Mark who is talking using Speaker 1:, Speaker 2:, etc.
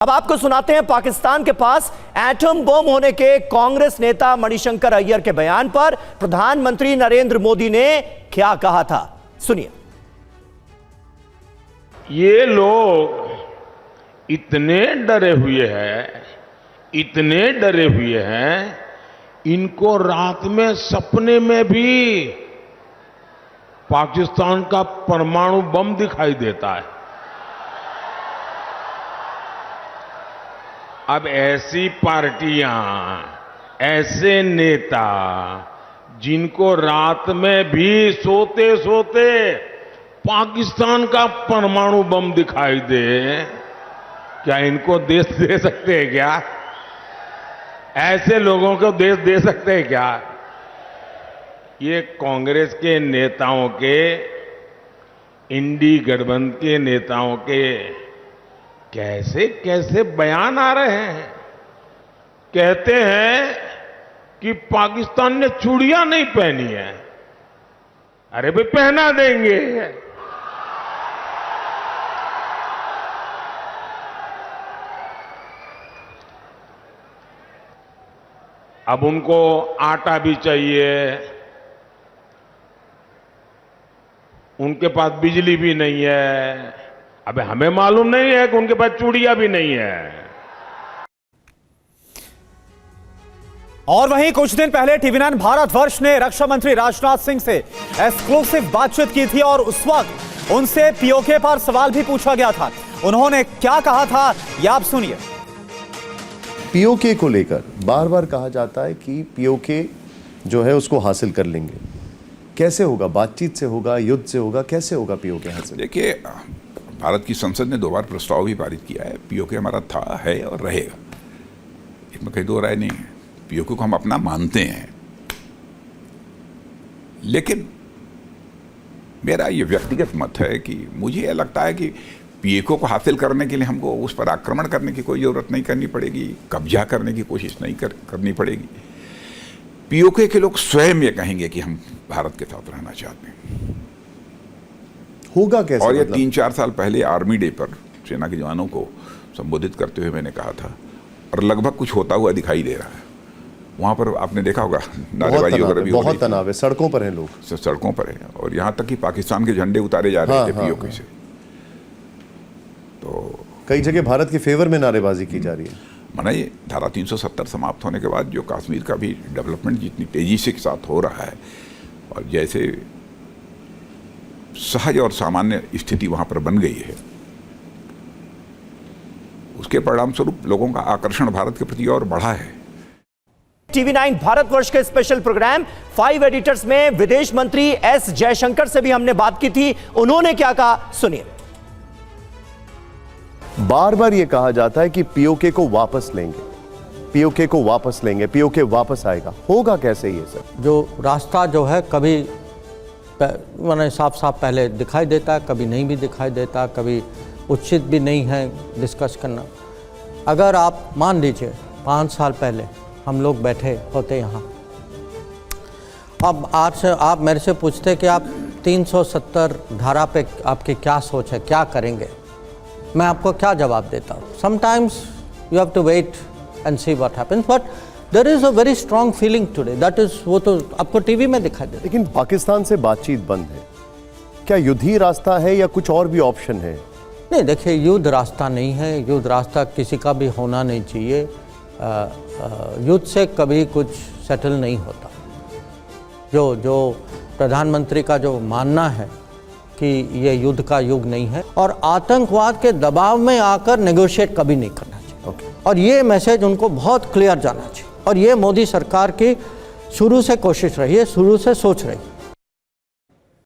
Speaker 1: अब आपको सुनाते हैं पाकिस्तान के पास एटम बम होने के कांग्रेस नेता मणिशंकर अय्यर के बयान पर प्रधानमंत्री नरेंद्र मोदी ने क्या कहा था, सुनिए।
Speaker 2: ये लोग इतने डरे हुए हैं, इनको रात में सपने में भी पाकिस्तान का परमाणु बम दिखाई देता है। अब ऐसी पार्टियां, ऐसे नेता जिनको रात में भी सोते सोते पाकिस्तान का परमाणु बम दिखाई दे, क्या इनको देश दे सकते हैं क्या? ऐसे लोगों को देश दे सकते हैं क्या? ये कांग्रेस के नेताओं के, इंडी गठबंधन के नेताओं के कैसे कैसे बयान आ रहे हैं। कहते हैं कि पाकिस्तान ने चूड़ियां नहीं पहनी है। अरे भाई पहना देंगे। अब उनको आटा भी चाहिए, उनके पास बिजली भी नहीं है। अबे हमें मालूम नहीं है कि उनके पास चूड़ियां भी नहीं है।
Speaker 3: और वहीं कुछ दिन पहले टीवी9 भारतवर्ष ने रक्षा मंत्री राजनाथ सिंह से एक्सक्लूसिव बातचीत की थी और उस वक्त उनसे पीओके पर सवाल भी पूछा गया था। उन्होंने क्या कहा था, यह आप सुनिए।
Speaker 4: पीओके को लेकर बार बार कहा जाता है कि पीओके जो है उसको हासिल कर लेंगे। कैसे होगा? बातचीत से होगा, युद्ध से होगा? कैसे होगा पीओके हासिल?
Speaker 5: देखिए, भारत की संसद ने 2 बार प्रस्ताव भी पारित किया है। पीओके हमारा था, है और रहेगा, इसमें कहीं दो राय नहीं है। पीओके को हम अपना मानते हैं, लेकिन मेरा ये व्यक्तिगत मत है कि मुझे यह लगता है कि पीओके को हासिल करने के लिए हमको उस पर आक्रमण करने की कोई ज़रूरत नहीं करनी पड़ेगी, कब्जा करने की कोशिश नहीं करनी पड़ेगी। पीओके के लोग स्वयं ये कहेंगे कि हम भारत के साथ रहना चाहते हैं।
Speaker 4: होगा कैसे?
Speaker 5: और ये 3-4 साल पहले आर्मी डे पर सेना के जवानों को संबोधित करते हुए मैंने कहा था, और लगभग कुछ होता हुआ दिखाई दे रहा है। वहाँ पर आपने देखा होगा नारेबाजी वगैरह भी,
Speaker 4: बहुत तनाव है, सड़कों पर हैं लोग,
Speaker 5: सड़कों पर है, और यहाँ तक कि पाकिस्तान के झंडे उतारे जा रहे थे पीओके से। तो
Speaker 4: कई जगह भारत के फेवर में नारेबाजी की जा रही है।
Speaker 5: माना ये धारा 370 समाप्त होने के बाद जो कश्मीर का भी डेवलपमेंट जितनी तेजी से के साथ हो रहा है, और जैसे सहज और सामान्य स्थिति वहां पर बन गई है, उसके परिणाम स्वरूप लोगों का आकर्षण भारत के प्रति और बढ़ा है।
Speaker 1: टीवी9 भारतवर्ष के स्पेशल प्रोग्राम 5 एडिटर्स में विदेश मंत्री एस जयशंकर से भी हमने बात की थी। उन्होंने क्या कहा, सुनिए।
Speaker 4: बार बार यह कहा जाता है कि पीओके को वापस लेंगे, पीओके को वापस लेंगे, पीओके वापस आएगा। होगा कैसे ये सब?
Speaker 6: जो रास्ता जो है कभी मैंने साफ साफ पहले दिखाई देता है, कभी नहीं भी दिखाई देता, कभी उचित भी नहीं है डिस्कस करना। अगर आप मान लीजिए 5 साल पहले हम लोग बैठे होते यहाँ, अब आज से आप मेरे से पूछते कि आप 370 धारा पे आपकी क्या सोच है, क्या करेंगे, मैं आपको क्या जवाब देता हूँ? Sometimes you have to wait and see what happens, but there is a very strong feeling today, that is, वो तो आपको टीवी में दिखाई देता है।
Speaker 4: लेकिन पाकिस्तान से बातचीत बंद है, क्या युद्ध ही रास्ता है या कुछ और भी ऑप्शन है?
Speaker 6: नहीं, देखिए, युद्ध रास्ता नहीं है, युद्ध रास्ता किसी का भी होना नहीं चाहिए। युद्ध से कभी कुछ सेटल नहीं होता। जो प्रधानमंत्री का जो मानना है कि ये युद्ध का युग नहीं है, और आतंकवाद के दबाव में आकर नेगोशिएट कभी नहीं करना चाहिए। और ये मैसेज उनको बहुत क्लियर जाना चाहिए, और ये मोदी सरकार की शुरू से कोशिश रही है, शुरू से सोच रही है।